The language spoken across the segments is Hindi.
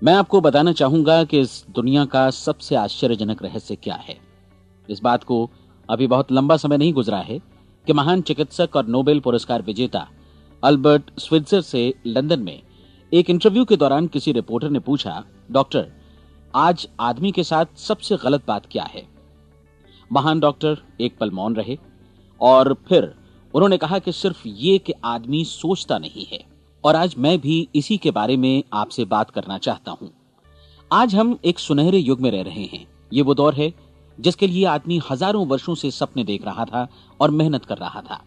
मैं आपको बताना चाहूंगा कि इस दुनिया का सबसे आश्चर्यजनक रहस्य क्या है। इस बात को अभी बहुत लंबा समय नहीं गुजरा है कि महान चिकित्सक और नोबेल पुरस्कार विजेता अल्बर्ट स्विट्जर से लंदन में एक इंटरव्यू के दौरान किसी रिपोर्टर ने पूछा, डॉक्टर, आज आदमी के साथ सबसे गलत बात क्या है। महान डॉक्टर एक पल मौन रहे और फिर उन्होंने कहा कि सिर्फ ये कि आदमी सोचता नहीं है। और आज मैं भी इसी के बारे में आपसे बात करना चाहता हूं। आज हम एक सुनहरे युग में रह रहे हैं। ये वो दौर है जिसके लिए आदमी हजारों वर्षों से सपने देख रहा था और मेहनत कर रहा था।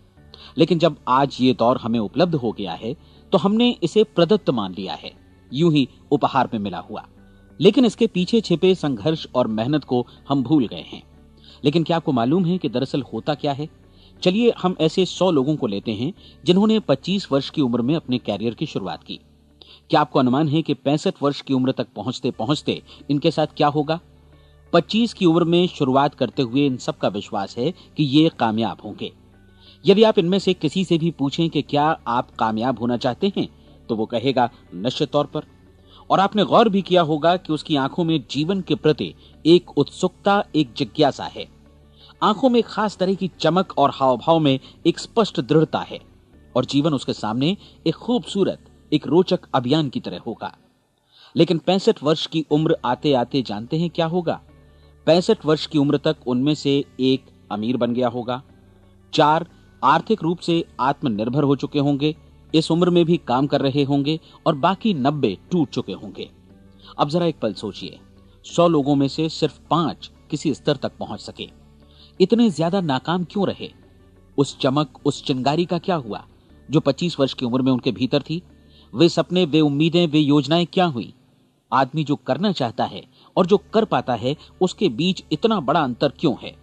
लेकिन जब आज ये दौर हमें उपलब्ध हो गया है तो हमने इसे प्रदत्त मान लिया है, यूं ही उपहार में मिला हुआ। लेकिन इसके पीछे छिपे संघर्ष और मेहनत को हम भूल गए हैं। लेकिन क्या आपको मालूम है कि दरअसल होता क्या है? चलिए हम ऐसे 100 लोगों को लेते हैं जिन्होंने 25 वर्ष की उम्र में अपने कैरियर की शुरुआत की। क्या आपको अनुमान है कि 65 वर्ष की उम्र तक पहुंचते पहुंचते इनके साथ क्या होगा? 25 की उम्र में शुरुआत करते हुए इन सबका विश्वास है कि ये कामयाब होंगे। यदि आप इनमें से किसी से भी पूछें कि क्या आप कामयाब होना चाहते हैं, तो वो कहेगा निश्चित तौर पर। और आपने गौर भी किया होगा कि उसकी आंखों में जीवन के प्रति एक उत्सुकता, एक जिज्ञासा है। आंखों में खास तरह की चमक और हाव भाव में एक स्पष्ट दृढ़ता है और जीवन उसके सामने एक खूबसूरत, एक रोचक अभियान की तरह होगा। लेकिन 65 वर्ष की उम्र आते आते जानते हैं क्या होगा? 65 वर्ष की उम्र तक उनमें से एक अमीर बन गया होगा, 4 आर्थिक रूप से आत्मनिर्भर हो चुके होंगे, इस उम्र में भी काम कर रहे होंगे और बाकी 90 टूट चुके होंगे। अब जरा एक पल सोचिए, 100 लोगों में से सिर्फ 5 किसी स्तर तक पहुंच सके। इतने ज्यादा नाकाम क्यों रहे? उस चमक, उस चिंगारी का क्या हुआ जो 25 वर्ष की उम्र में उनके भीतर थी? वे सपने, वे उम्मीदें, वे योजनाएं क्या हुई? आदमी जो करना चाहता है और जो कर पाता है, उसके बीच इतना बड़ा अंतर क्यों है?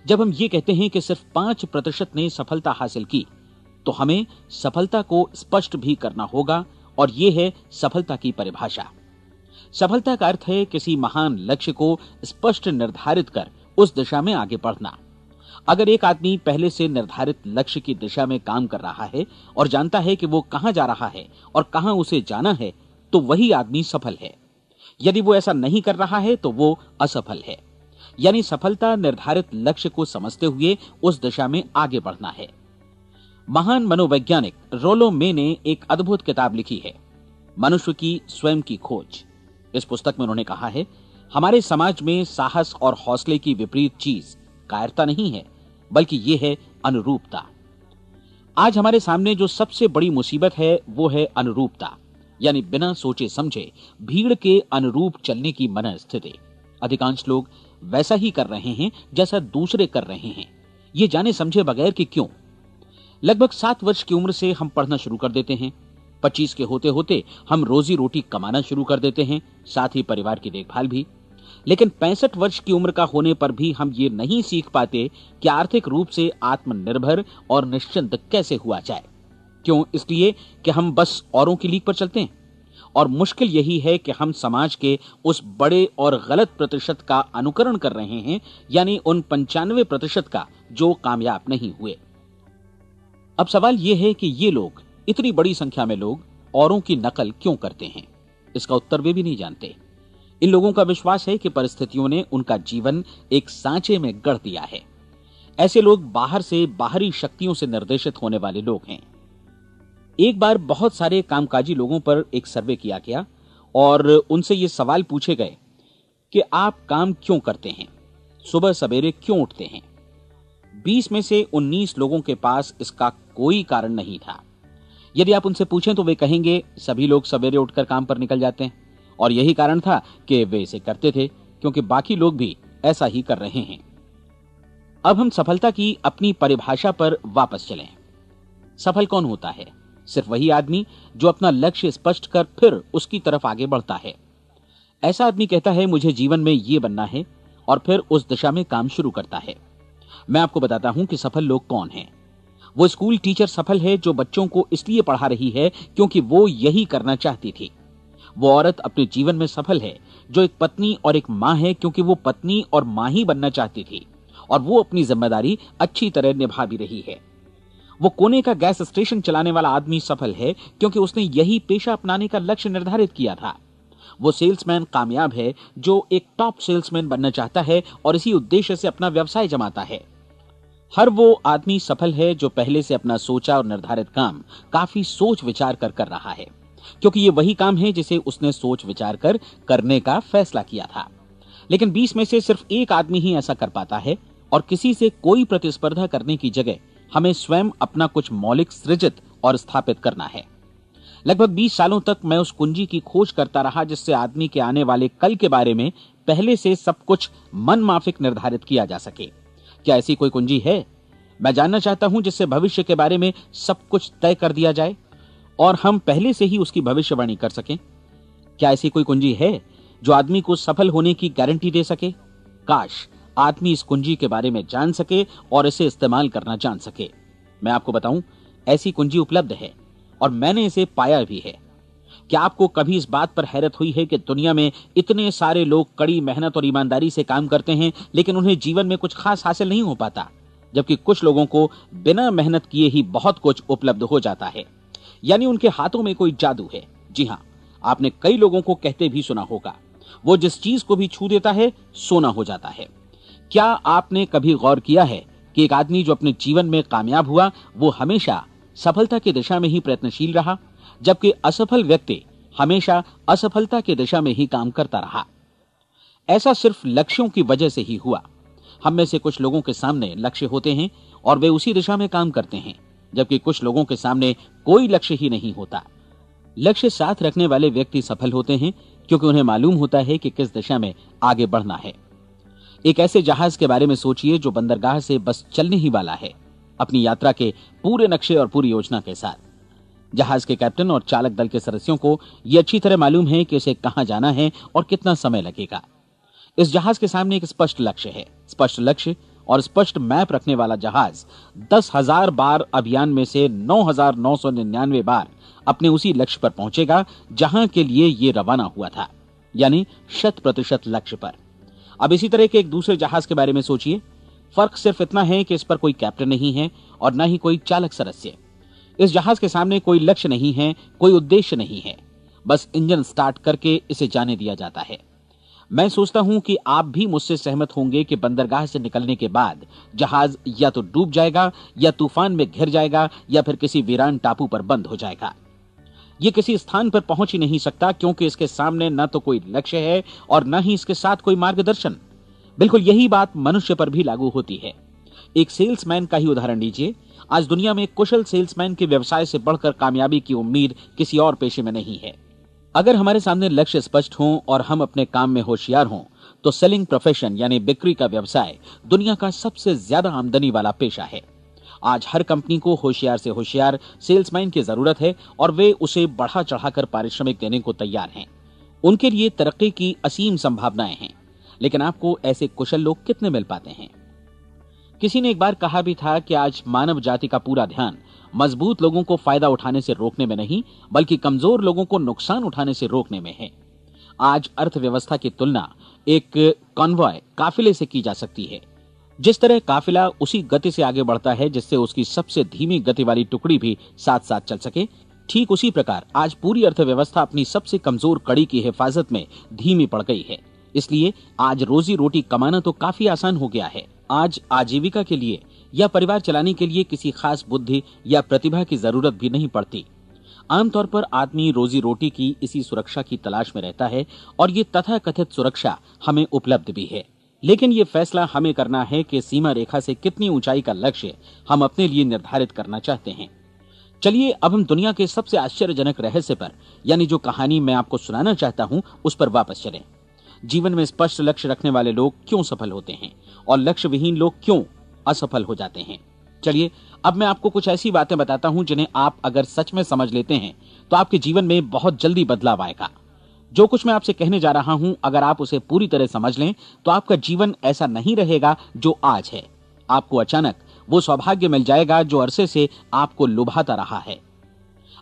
जब हम ये कहते हैं कि सिर्फ 5% ने सफलता हासिल की, तो हमें सफलता को स्पष्ट भी करना होगा और यह है सफलता की परिभाषा। सफलता का अर्थ है किसी महान लक्ष्य को स्पष्ट निर्धारित कर उस दिशा में आगे बढ़ना। अगर एक आदमी पहले से निर्धारित लक्ष्य की दिशा में काम कर रहा है और जानता है कि वो कहां जा रहा है और कहां उसे जाना है, तो वही आदमी सफल है। यदि वो ऐसा नहीं कर रहा है तो वो असफल है। यानी सफलता निर्धारित लक्ष्य को समझते हुए उस दिशा में आगे बढ़ना है। महान मनोवैज्ञानिक रोलो मे ने एक अद्भुत किताब लिखी है, मनुष्य की स्वयं की खोज। इस पुस्तक में उन्होंने कहा है, हमारे समाज में साहस और हौसले की विपरीत चीज कायरता नहीं है, बल्कि यह है अनुरूपता। आज हमारे सामने जो सबसे बड़ी मुसीबत है वो है अनुरूपता, यानी बिना सोचे समझे भीड़ के अनुरूप चलने की मनस्थिति। अधिकांश लोग वैसा ही कर रहे हैं जैसा दूसरे कर रहे हैं, ये जाने समझे बगैर कि क्यों। लगभग 7 वर्ष की उम्र से हम पढ़ना शुरू कर देते हैं। 25 के होते होते हम रोजी रोटी कमाना शुरू कर देते हैं, साथ ही परिवार की देखभाल भी। लेकिन 65 वर्ष की उम्र का होने पर भी हम ये नहीं सीख पाते कि आर्थिक रूप से आत्मनिर्भर और निश्चिंत कैसे हुआ जाए। क्यों? इसलिए कि हम बस औरों की लीक पर चलते हैं। और मुश्किल यही है कि हम समाज के उस बड़े और गलत प्रतिशत का अनुकरण कर रहे हैं, यानी उन 95% का जो कामयाब नहीं हुए। अब सवाल यह है कि ये लोग, इतनी बड़ी संख्या में लोग, औरों की नकल क्यों करते हैं? इसका उत्तर वे भी नहीं जानते। इन लोगों का विश्वास है कि परिस्थितियों ने उनका जीवन एक सांचे में गढ़ दिया है। ऐसे लोग बाहर से बाहरी शक्तियों से निर्देशित होने वाले लोग हैं। एक बार बहुत सारे कामकाजी लोगों पर एक सर्वे किया गया और उनसे ये सवाल पूछे गए कि आप काम क्यों करते हैं, सुबह सवेरे क्यों उठते हैं। 20 में से 19 लोगों के पास इसका कोई कारण नहीं था। यदि आप उनसे पूछें तो वे कहेंगे सभी लोग सवेरे उठकर काम पर निकल जाते हैं और यही कारण था कि वे इसे करते थे क्योंकि बाकी लोग भी ऐसा ही कर रहे हैं। अब हम सफलता की अपनी परिभाषा पर वापस चलें। सफल कौन होता है? सिर्फ वही आदमी जो अपना लक्ष्य स्पष्ट कर फिर उसकी तरफ आगे बढ़ता है। ऐसा आदमी कहता है मुझे जीवन में ये बनना है और फिर उस दिशा में काम शुरू करता है। मैं आपको बताता हूं कि सफल लोग कौन हैं। वो स्कूल टीचर सफल है जो बच्चों को इसलिए पढ़ा रही है क्योंकि वो यही करना चाहती थी। वो औरत अपने जीवन में सफल है जो एक पत्नी और एक मां है क्योंकि वो पत्नी और मां ही बनना चाहती थी और वो अपनी जिम्मेदारी अच्छी तरह निभा भी रही है। वो कोने का गैस स्टेशन चलाने वाला आदमी सफल है क्योंकि उसने यही पेशा अपनाने का लक्ष्य निर्धारित किया था। वो सेल्समैन कामयाब है जो एक टॉप सेल्समैन बनना चाहता है और इसी उद्देश्य से अपना व्यवसाय जमाता है। हर वो आदमी सफल है जो पहले से अपना सोचा और निर्धारित काम काफी सोच विचार कर रहा है, क्योंकि ये वही काम है जिसे उसने सोच विचार कर करने का फैसला किया था। लेकिन 20 में से सिर्फ एक आदमी ही ऐसा कर पाता है, और किसी से कोई प्रतिस्पर्धा करने की जगह हमें स्वयं अपना कुछ मौलिक सृजित और स्थापित करना है। लगभग 20 सालों तक मैं उस कुंजी की खोज करता रहा जिससे आदमी के आने वाले कल के बारे में पहले से सब कुछ मन माफिक निर्धारित किया जा सके। क्या ऐसी कोई कुंजी है? मैं जानना चाहता हूं जिससे भविष्य के बारे में सब कुछ तय कर दिया जाए और हम पहले से ही उसकी भविष्यवाणी कर सकें। क्या ऐसी कोई कुंजी है जो आदमी को सफल होने की गारंटी दे सके? काश आदमी इस कुंजी के बारे में जान सके और इसे इस्तेमाल करना जान सके। मैं आपको बताऊं, ऐसी कुंजी उपलब्ध है और मैंने इसे पाया भी है। क्या आपको कभी इस बात पर हैरत हुई है कि दुनिया में इतने सारे लोग कड़ी मेहनत और ईमानदारी से काम करते हैं, लेकिन उन्हें जीवन में कुछ खास हासिल नहीं हो पाता, जबकि कुछ लोगों को बिना मेहनत किए ही बहुत कुछ उपलब्ध हो जाता है। यानी उनके हाथों में कोई जादू है। जी हां, आपने कई लोगों को कहते भी सुना होगा, वो जिस चीज को भी छू देता है सोना हो जाता है। क्या आपने कभी गौर किया है कि एक आदमी जो अपने जीवन में कामयाब हुआ वो हमेशा सफलता की दिशा में ही प्रयत्नशील रहा, जबकि असफल व्यक्ति हमेशा असफलता की दिशा में ही काम करता रहा? ऐसा सिर्फ लक्ष्यों की वजह से ही हुआ। हम में से कुछ लोगों के सामने लक्ष्य होते हैं और वे उसी दिशा में काम करते हैं, जबकि कुछ लोगों के सामने कोई लक्ष्य ही नहीं होता। लक्ष्य साथ रखने वाले व्यक्ति सफल होते हैं क्योंकि उन्हें मालूम होता है कि किस दिशा में आगे बढ़ना है। एक ऐसे जहाज के बारे में सोचिए जो बंदरगाह से बस चलने ही वाला है, अपनी यात्रा के पूरे नक्शे और पूरी योजना के साथ। जहाज के कैप्टन और चालक दल के सदस्यों को यह अच्छी तरह मालूम है कि उसे कहां जाना है और कितना समय लगेगा। इस जहाज के सामने एक स्पष्ट लक्ष्य है। स्पष्ट लक्ष्य और स्पष्ट मैप रखने वाला जहाज 10,000 बार अभियान में से 9,999 बार अपने उसी लक्ष्य पर पहुंचेगा जहां के लिए ये रवाना हुआ था, यानी 100% लक्ष्य पर। अब इसी तरह के एक दूसरे जहाज के बारे में सोचिए। फर्क सिर्फ इतना है कि इस पर कोई कैप्टन नहीं है और न ही कोई चालक सदस्य। इस जहाज के सामने कोई लक्ष्य नहीं है, कोई उद्देश्य नहीं है, बस इंजन स्टार्ट करके इसे जाने दिया जाता है। मैं सोचता हूं कि आप भी मुझसे सहमत होंगे कि बंदरगाह से निकलने के बाद जहाज या तो डूब जाएगा या तूफान में घिर जाएगा या फिर किसी वीरान टापू पर बंद हो जाएगा। ये किसी स्थान पर पहुंच ही नहीं सकता क्योंकि इसके सामने न तो कोई लक्ष्य है और न ही इसके साथ कोई मार्गदर्शन। बिल्कुल यही बात मनुष्य पर भी लागू होती है। एक सेल्समैन का ही उदाहरण लीजिए। आज दुनिया में कुशल सेल्समैन के व्यवसाय से बढ़कर कामयाबी की उम्मीद किसी और पेशे में नहीं है। अगर हमारे सामने लक्ष्य स्पष्ट हों और हम अपने काम में होशियार हों तो सेलिंग प्रोफेशन यानी बिक्री का व्यवसाय दुनिया का सबसे ज्यादा आमदनी वाला पेशा है। आज हर कंपनी को होशियार से होशियार सेल्समैन की जरूरत है और वे उसे बढ़ा चढ़ाकर पारिश्रमिक देने को तैयार हैं। उनके लिए तरक्की की असीम संभावनाएं हैं, लेकिन आपको ऐसे कुशल लोग कितने मिल पाते हैं? किसी ने एक बार कहा भी था कि आज मानव जाति का पूरा ध्यान मजबूत लोगों को फायदा उठाने से रोकने में नहीं, बल्कि कमजोर लोगों को नुकसान उठाने से रोकने में है। आज अर्थव्यवस्था की तुलना एक कॉन्वॉय काफिले से की जा सकती है। जिस तरह काफिला उसी गति से आगे बढ़ता है जिससे उसकी सबसे धीमी गति वाली टुकड़ी भी साथ साथ चल सके, ठीक उसी प्रकार आज पूरी अर्थव्यवस्था अपनी सबसे कमजोर कड़ी की हिफाजत में धीमी पड़ गई है। इसलिए आज रोजी रोटी कमाना तो काफी आसान हो गया है। आज आजीविका के लिए या परिवार चलाने के लिए किसी खास बुद्धि या प्रतिभा की जरूरत भी नहीं पड़ती। आमतौर पर आदमी रोजी रोटी की इसी सुरक्षा की तलाश में रहता है और ये तथाकथित सुरक्षा हमें उपलब्ध भी है। लेकिन ये फैसला हमें करना है कि सीमा रेखा से कितनी ऊंचाई का लक्ष्य हम अपने लिए निर्धारित करना चाहते हैं। चलिए अब हम दुनिया के सबसे आश्चर्यजनक रहस्य पर, यानी जो कहानी मैं आपको सुनाना चाहता हूं, उस पर वापस चलें। जीवन में स्पष्ट लक्ष्य रखने वाले लोग क्यों सफल होते हैं और लक्ष्य विहीन लोग क्यों असफल हो जाते हैं? चलिए अब मैं आपको कुछ ऐसी बातें बताता हूं जिन्हें आप अगर सच में समझ लेते हैं तो आपके जीवन में बहुत जल्दी बदलाव आएगा। जो कुछ मैं आपसे कहने जा रहा हूं, अगर आप उसे पूरी तरह समझ लें तो आपका जीवन ऐसा नहीं रहेगा जो आज है। आपको अचानक वो सौभाग्य मिल जाएगा जो अरसे से आपको लुभाता रहा है।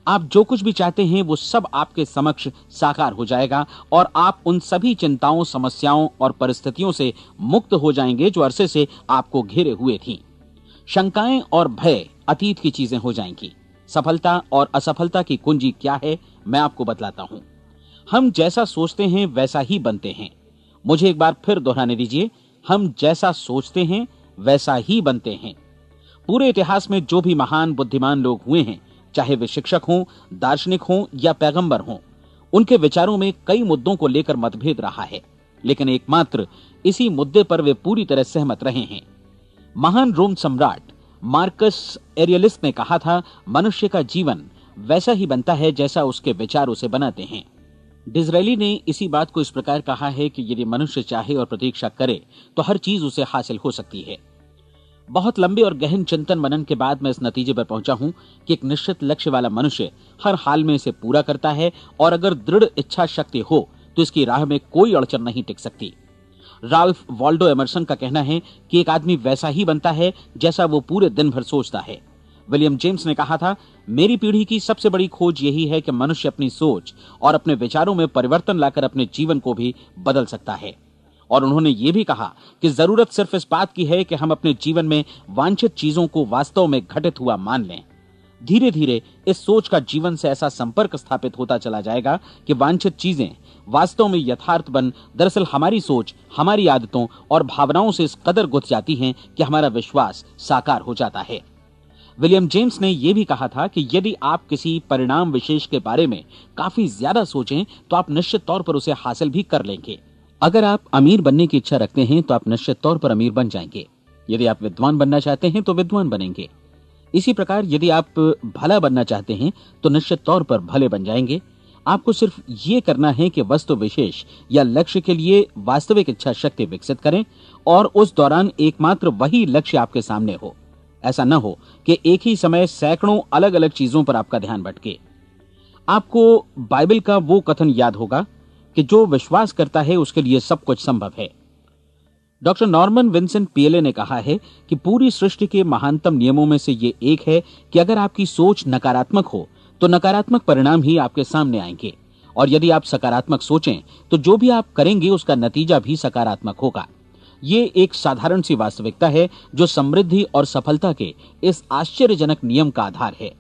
आप जो कुछ भी चाहते हैं वो सब आपके समक्ष साकार हो जाएगा और आप उन सभी चिंताओं, समस्याओं और परिस्थितियों से मुक्त हो जाएंगे जो अरसे से आपको घेरे हुए थीं। शंकाएं और भय अतीत की चीजें हो जाएंगी। सफलता और असफलता की कुंजी क्या है, मैं आपको बतलाता हूं। हम जैसा सोचते हैं वैसा ही बनते हैं। मुझे एक बार फिर दोहराने दीजिए, हम जैसा सोचते हैं वैसा ही बनते हैं। पूरे इतिहास में जो भी महान बुद्धिमान लोग हुए हैं, चाहे वे शिक्षक हों, दार्शनिक हों या पैगंबर हों, उनके विचारों में कई मुद्दों को लेकर मतभेद रहा है, लेकिन एकमात्र इसी मुद्दे पर वे पूरी तरह सहमत रहे हैं। महान रोम सम्राट मार्कस एरियलिस ने कहा था, मनुष्य का जीवन वैसा ही बनता है जैसा उसके विचार उसे बनाते हैं। डिज़रायली ने इसी बात को इस प्रकार कहा है कि यदि मनुष्य चाहे और प्रतीक्षा करे तो हर चीज उसे हासिल हो सकती है। बहुत लंबे और गहन चिंतन मनन के बाद मैं इस नतीजे पर पहुंचा हूं कि एक निश्चित लक्ष्य वाला मनुष्य हर हाल में इसे पूरा करता है, और अगर दृढ़ इच्छा शक्ति हो तो इसकी राह में कोई अड़चन नहीं टिक सकती। राल्फ वॉल्डो एमर्सन का कहना है कि एक आदमी वैसा ही बनता है जैसा वो पूरे दिन भर सोचता है। विलियम जेम्स ने कहा था, मेरी पीढ़ी की सबसे बड़ी खोज यही है कि मनुष्य अपनी सोच और अपने विचारों में परिवर्तन लाकर अपने जीवन को भी बदल सकता है। और उन्होंने ये भी कहा कि जरूरत सिर्फ इस बात की है कि हम अपने जीवन में वांछित चीजों को वास्तव में घटित हुआ मान लें। धीरे धीरे इस सोच का जीवन से ऐसा संपर्क स्थापित होता चला जाएगा कि वांछित चीजें वास्तव में यथार्थ बन दरअसल हमारी सोच, हमारी आदतों और भावनाओं से इस कदर गुथ जाती हैं कि हमारा विश्वास साकार हो जाता है। विलियम जेम्स ने यह भी कहा था कि यदि आप किसी परिणाम विशेष के बारे में काफी ज्यादा सोचें तो आप निश्चित तौर पर उसे हासिल भी कर लेंगे। अगर आप अमीर बनने की इच्छा रखते हैं तो आप निश्चित तौर पर अमीर बन जाएंगे। यदि आप विद्वान बनना चाहते हैं तो विद्वान बनेंगे। इसी प्रकार यदि आप भला बनना चाहते हैं तो निश्चित तौर पर भले बन जाएंगे। आपको सिर्फ ये करना है कि वस्तु विशेष या लक्ष्य के लिए वास्तविक इच्छा शक्ति विकसित करें, और उस दौरान एकमात्र वही लक्ष्य आपके सामने हो। ऐसा न हो कि एक ही समय सैकड़ों अलग अलग चीजों पर आपका ध्यान भटके। आपको बाइबल का वो कथन याद होगा कि जो विश्वास करता है उसके लिए सब कुछ संभव है। डॉक्टर नॉर्मन विंसेंट पीएले ने कहा है कि पूरी सृष्टि के महानतम नियमों में से ये एक है कि अगर आपकी सोच नकारात्मक हो तो नकारात्मक परिणाम ही आपके सामने आएंगे, और यदि आप सकारात्मक सोचें तो जो भी आप करेंगे उसका नतीजा भी सकारात्मक होगा। ये एक साधारण सी वास्तविकता है जो समृद्धि और सफलता के इस आश्चर्यजनक नियम का आधार है।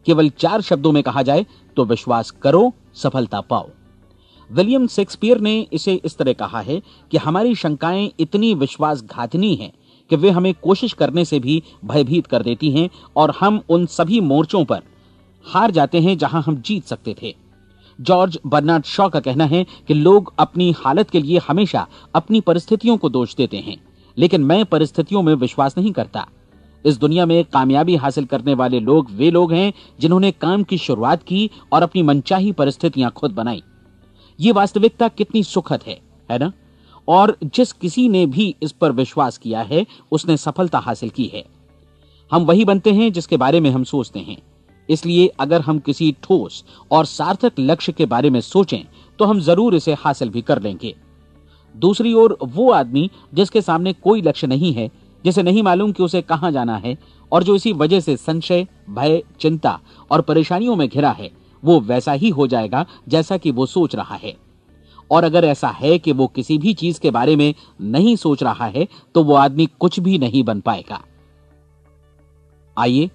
केवल 4 शब्दों में कहा जाए तो विश्वास करो, सफलता पाओ। विलियम शेक्सपियर ने इसे इस तरह कहा है कि हमारी शंकाएं इतनी विश्वासघातिनी हैं कि वे हमें कोशिश करने से भी भयभीत कर देती हैं, और हम उन सभी मोर्चों पर हार जाते हैं जहां हम जीत सकते थे। जॉर्ज बर्नार्ड शॉ का कहना है कि लोग अपनी हालत के लिए हमेशा अपनी परिस्थितियों को दोष देते हैं, लेकिन मैं परिस्थितियों में विश्वास नहीं करता। इस दुनिया में कामयाबी हासिल करने वाले लोग वे लोग हैं जिन्होंने काम की शुरुआत की और अपनी मनचाही परिस्थितियां खुद बनाई। ये वास्तविकता कितनी सुखद है ना? और जिस किसी ने भी इस पर विश्वास किया है उसने सफलता हासिल की है। हम वही बनते हैं जिसके बारे में हम सोचते हैं। इसलिए अगर हम किसी ठोस और सार्थक लक्ष्य के बारे में सोचें तो हम जरूर इसे हासिल भी कर लेंगे। दूसरी ओर वो आदमी जिसके सामने कोई लक्ष्य नहीं है, जिसे नहीं मालूम कि उसे कहां जाना है, और जो इसी वजह से संशय, भय, चिंता और परेशानियों में घिरा है, वो वैसा ही हो जाएगा जैसा कि वो सोच रहा है। और अगर ऐसा है कि वो किसी भी चीज के बारे में नहीं सोच रहा है तो वो आदमी कुछ भी नहीं बन पाएगा। आइए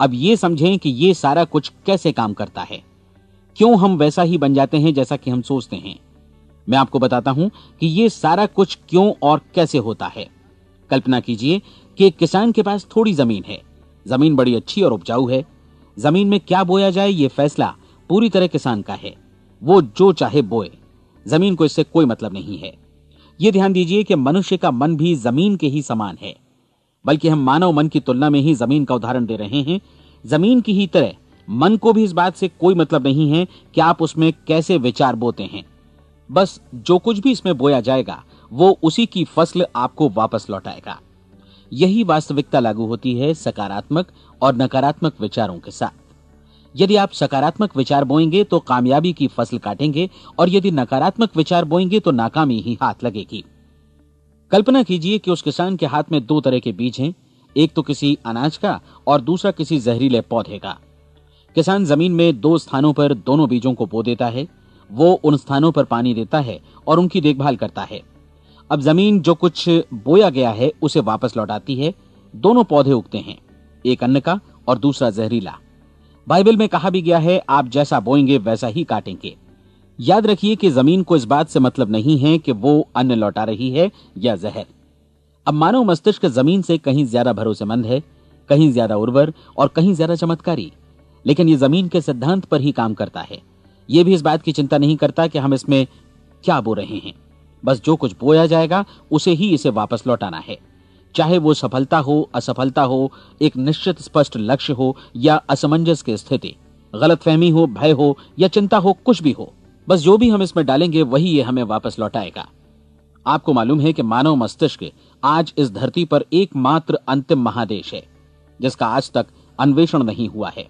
अब ये समझें कि ये सारा कुछ कैसे काम करता है, क्यों हम वैसा ही बन जाते हैं जैसा कि हम सोचते हैं। मैं आपको बताता हूं कि ये सारा कुछ क्यों और कैसे होता है। कल्पना कीजिए कि एक किसान के पास थोड़ी जमीन है। जमीन बड़ी अच्छी और उपजाऊ है। जमीन में क्या बोया जाए ये फैसला पूरी तरह किसान का है। वो जो चाहे बोए, जमीन को इससे कोई मतलब नहीं है। ये ध्यान दीजिए कि मनुष्य का मन भी जमीन के ही समान है, बल्कि हम मानव मन की तुलना में ही जमीन का उदाहरण दे रहे हैं। जमीन की ही तरह मन को भी इस बात से कोई मतलब नहीं है कि आप उसमें कैसे विचार बोते हैं। बस जो कुछ भी इसमें बोया जाएगा वो उसी की फसल आपको वापस लौटाएगा। यही वास्तविकता लागू होती है सकारात्मक और नकारात्मक विचारों के साथ। यदि आप सकारात्मक विचार बोएंगे तो कामयाबी की फसल काटेंगे, और यदि नकारात्मक विचार बोएंगे तो नाकामी ही हाथ लगेगी। कल्पना कीजिए कि उस किसान के हाथ में 2 तरह के बीज हैं, एक तो किसी अनाज का और दूसरा किसी जहरीले पौधे का। किसान जमीन में 2 स्थानों पर दोनों बीजों को बो देता है। वो उन स्थानों पर पानी देता है और उनकी देखभाल करता है। अब जमीन जो कुछ बोया गया है उसे वापस लौटाती है। दोनों पौधे उगते हैं, एक अन्न का और दूसरा जहरीला। बाइबल में कहा भी गया है, आप जैसा बोएंगे वैसा ही काटेंगे। याद रखिए कि जमीन को इस बात से मतलब नहीं है कि वो अन्न लौटा रही है या जहर। अब मानव मस्तिष्क जमीन से कहीं ज्यादा भरोसेमंद है, कहीं ज्यादा उर्वर और कहीं ज्यादा चमत्कारी, लेकिन ये जमीन के सिद्धांत पर ही काम करता है। ये भी इस बात की चिंता नहीं करता कि हम इसमें क्या बो रहे हैं। बस जो कुछ बोया जाएगा उसे ही इसे वापस लौटाना है, चाहे वो सफलता हो, असफलता हो, एक निश्चित स्पष्ट लक्ष्य हो या असमंजस की स्थिति, गलतफहमी हो, भय हो या चिंता हो, कुछ भी हो। बस जो भी हम इसमें डालेंगे वही ये हमें वापस लौटाएगा। आपको मालूम है कि मानव मस्तिष्क आज इस धरती पर एकमात्र अंतिम महादेश है जिसका आज तक अन्वेषण नहीं हुआ है।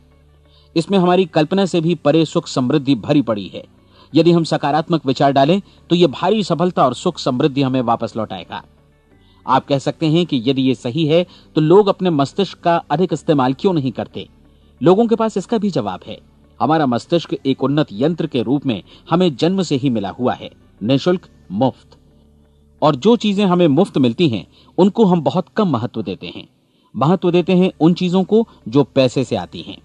इसमें हमारी कल्पना से भी परे सुख समृद्धि भरी पड़ी है। यदि हम सकारात्मक विचार डालें तो यह भारी सफलता और सुख समृद्धि हमें वापस लौटाएगा। आप कह सकते हैं कि यदि ये सही है तो लोग अपने मस्तिष्क का अधिक इस्तेमाल क्यों नहीं करते? लोगों के पास इसका भी जवाब है। हमारा मस्तिष्क एक उन्नत यंत्र के रूप में हमें जन्म से ही मिला हुआ है, निःशुल्क, मुफ्त। और जो चीजें हमें मुफ्त मिलती हैं उनको हम बहुत कम महत्व देते हैं। महत्व देते हैं उन चीजों को जो पैसे से आती हैं,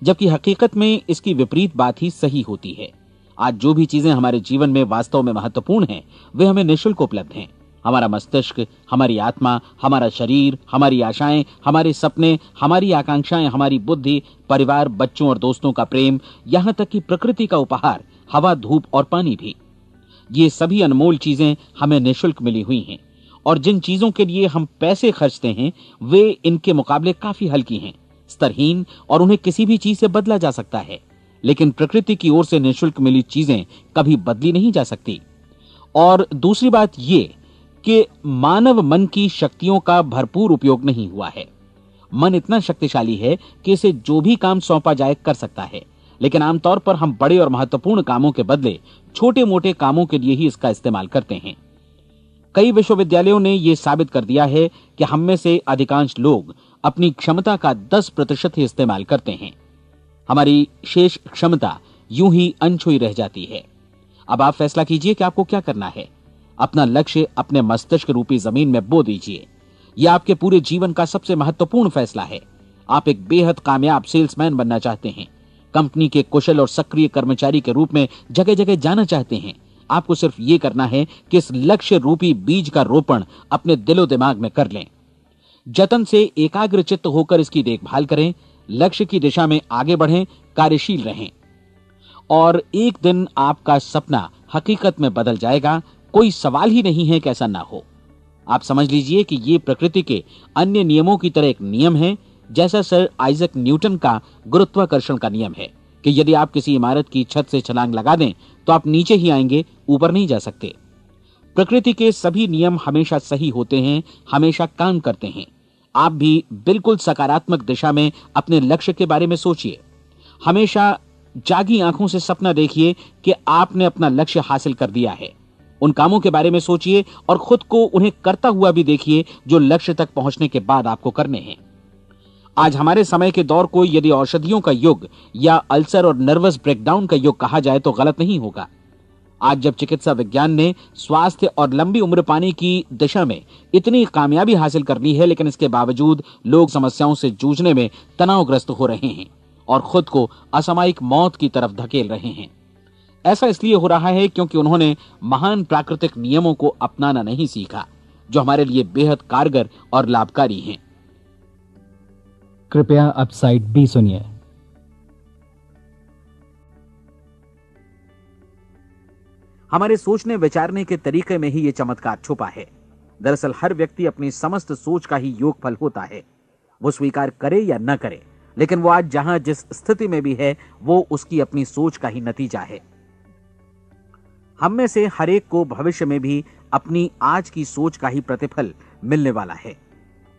जबकि हकीकत में इसकी विपरीत बात ही सही होती है। आज जो भी चीजें हमारे जीवन में वास्तव में महत्वपूर्ण हैं वे हमें निःशुल्क उपलब्ध हैं। हमारा मस्तिष्क, हमारी आत्मा, हमारा शरीर, हमारी आशाएं, हमारे सपने, हमारी आकांक्षाएं, हमारी बुद्धि, परिवार, बच्चों और दोस्तों का प्रेम, यहां तक कि प्रकृति का उपहार, हवा, धूप और पानी भी। ये सभी अनमोल चीजें हमें निःशुल्क मिली हुई हैं, और जिन चीजों के लिए हम पैसे खर्चते हैं वे इनके मुकाबले काफी हल्की हैं, स्तरहीन, और उन्हें किसी भी चीज से बदला जा सकता है। लेकिन प्रकृति की ओर से निःशुल्क मिली चीजें कभी बदली नहीं जा सकती। और दूसरी बात ये कि मानव मन की शक्तियों का भरपूर उपयोग नहीं हुआ है। मन इतना शक्तिशाली है कि इसे जो भी काम सौंपा जाए कर सकता है, लेकिन आमतौर पर हम बड़े और महत्वपूर्ण कामों के बदले छोटे मोटे कामों के लिए ही इसका इस्तेमाल करते हैं। कई विश्वविद्यालयों ने यह साबित कर दिया है कि हम में से अधिकांश लोग अपनी क्षमता का 10% ही इस्तेमाल करते हैं। हमारी शेष क्षमता यूं ही अनछुई रह जाती है। अब आप फैसला कीजिए कि आपको क्या करना है। अपना लक्ष्य अपने मस्तिष्क रूपी जमीन में बो दीजिए। यह आपके पूरे जीवन का सबसे महत्वपूर्ण फैसला है। आप एक बेहद कामयाब सेल्समैन बनना चाहते हैं, कंपनी के कुशल और सक्रिय कर्मचारी के रूप में जगह जगह जाना चाहते हैं। आपको सिर्फ ये करना है कि इस लक्ष्य रूपी बीज का रोपण अपने दिलो दिमाग में कर लें। जतन से एकाग्रचित्त होकर इसकी देखभाल करें, लक्ष्य की दिशा में आगे बढ़ें, कार्यशील रहें, और एक दिन आपका सपना हकीकत में बदल जाएगा। कोई सवाल ही नहीं है कि ऐसा ना हो। आप समझ लीजिए कि ये प्रकृति के अन्य नियमों की तरह एक नियम है, जैसा सर आइजक न्यूटन का गुरुत्वाकर्षण का नियम है कि यदि आप किसी इमारत की छत से छलांग लगा दें तो आप नीचे ही आएंगे, ऊपर नहीं जा सकते। प्रकृति के सभी नियम हमेशा सही होते हैं, हमेशा काम करते हैं। आप भी बिल्कुल सकारात्मक दिशा में अपने लक्ष्य के बारे में सोचिए। हमेशा जागी आंखों से सपना देखिए कि आपने अपना लक्ष्य हासिल कर दिया है। उन कामों के बारे में सोचिए और खुद को उन्हें करता हुआ भी देखिए जो लक्ष्य तक पहुंचने के बाद आपको करने हैं। आज हमारे समय के दौर को यदि औषधियों का युग या अल्सर और नर्वस ब्रेकडाउन का युग कहा जाए तो गलत नहीं होगा। आज जब चिकित्सा विज्ञान ने स्वास्थ्य और लंबी उम्र पाने की दिशा में इतनी कामयाबी हासिल कर ली है, लेकिन इसके बावजूद लोग समस्याओं से जूझने में तनावग्रस्त हो रहे हैं और खुद को असामयिक मौत की तरफ धकेल रहे हैं। ऐसा इसलिए हो रहा है क्योंकि उन्होंने महान प्राकृतिक नियमों को अपनाना नहीं सीखा, जो हमारे लिए बेहद कारगर और लाभकारी हैं। कृपया अब साइड बी सुनिए। हमारे सोचने विचारने के तरीके में ही ये चमत्कार छुपा है। दरअसल हर व्यक्ति अपनी समस्त सोच का ही योगफल होता है। वो स्वीकार करे या न करे, लेकिन वो आज जहां जिस स्थिति में भी है वो उसकी अपनी सोच का ही नतीजा है। हम में से हर एक को भविष्य में भी अपनी आज की सोच का ही प्रतिफल मिलने वाला है,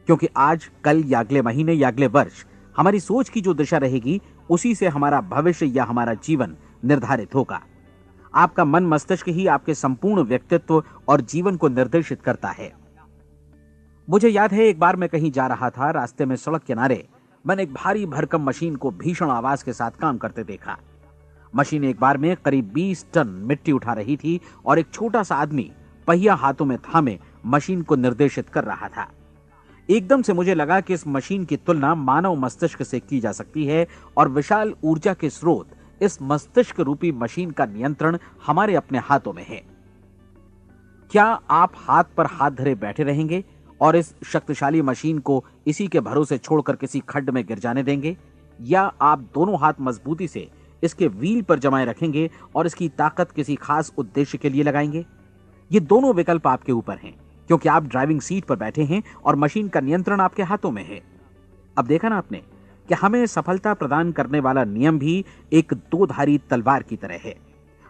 क्योंकि आज, कल या अगले महीने या अगले वर्ष हमारी सोच की जो दिशा रहेगी उसी से हमारा भविष्य या हमारा जीवन निर्धारित होगा। आपका मन मस्तिष्क ही आपके संपूर्ण व्यक्तित्व और जीवन को निर्देशित करता है। मुझे याद है एक बार मैं कहीं जा रहा था, रास्ते में सड़क किनारे मैंने एक भारी भरकम मशीन को भीषण आवाज के साथ काम करते देखा। मशीन एक बार में करीब 20 टन मिट्टी उठा रही थी और एक छोटा सा आदमी पहिया हाथों में थामे मशीन को निर्देशित कर रहा था। एकदम से मुझे लगा कि इस मशीन की तुलना मानव मस्तिष्क से की जा सकती है और विशाल ऊर्जा के स्रोत इस मस्तिष्क रूपी मशीन का नियंत्रण हमारे अपने हाथों में है। क्या आप हाथ पर हाथ धरे बैठे रहेंगे और इस शक्तिशाली मशीन को इसी के भरोसे छोड़कर किसी खड्ड में गिर जाने देंगे, या आप दोनों हाथ मजबूती से इसके व्हील पर जमाए रखेंगे और इसकी ताकत किसी खास उद्देश्य के लिए लगाएंगे? ये दोनों विकल्प आपके ऊपर हैं, क्योंकि आप ड्राइविंग सीट पर बैठे हैं और मशीन का नियंत्रण आपके हाथों में है। अब देखा ना आपने कि हमें सफलता प्रदान करने वाला नियम भी एक दो-धारी तलवार की तरह है।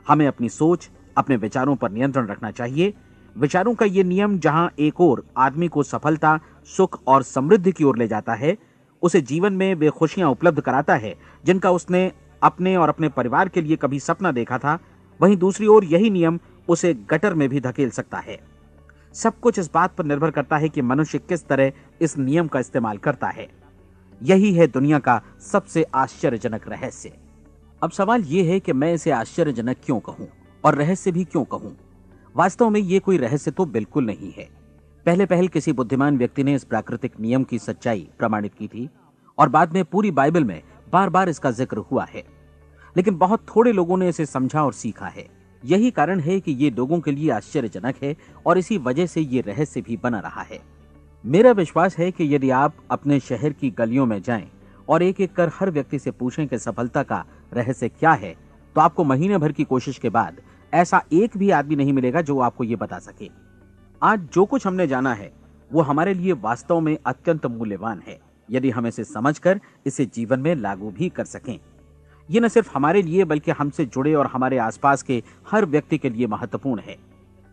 हमें अपनी सोच, अपने विचारों पर नियंत्रण रखना चाहिए। विचारों का ये नियम जहां एक ओर आदमी को सफलता, सुख और समृद्धि की ओर ले जाता है, उसे जीवन में वे खुशियां उपलब्ध कराता है जिनका उसने अपने और अपने परिवार के लिए कभी सपना देखा था, वहीं दूसरी ओर यही नियम उसे गटर में भी धकेल सकता है। सब कुछ इस बात पर निर्भर करता है कि मनुष्य किस तरह इस नियम का इस्तेमाल करता है। यही है दुनिया का सबसे आश्चर्यजनक रहस्य। अब सवाल यह है कि मैं इसे आश्चर्यजनक क्यों कहूं और रहस्य भी क्यों कहूं? वास्तव में यह कोई रहस्य तो बिल्कुल नहीं है। पहले पहल किसी बुद्धिमान व्यक्ति ने इस प्राकृतिक नियम की सच्चाई प्रमाणित की थी और बाद में पूरी बाइबल में बार बार इसका जिक्र हुआ है, लेकिन बहुत थोड़े लोगों ने इसे समझा और सीखा है। यही कारण है कि ये लोगों के लिए आश्चर्यजनक है और इसी वजह से ये रहस्य भी बना रहा है। मेरा विश्वास है कि यदि आप अपने शहर की गलियों में जाएं और एक एक कर हर व्यक्ति से पूछें कि सफलता का रहस्य क्या है, तो आपको महीने भर की कोशिश के बाद ऐसा एक भी आदमी नहीं मिलेगा जो आपको ये बता सके। आज जो कुछ हमने जाना है वो हमारे लिए वास्तव में अत्यंत मूल्यवान है, यदि हम इसे समझकर इसे जीवन में लागू भी कर सकें। ये न सिर्फ हमारे लिए बल्कि हमसे जुड़े और हमारे आसपास के हर व्यक्ति के लिए महत्वपूर्ण है।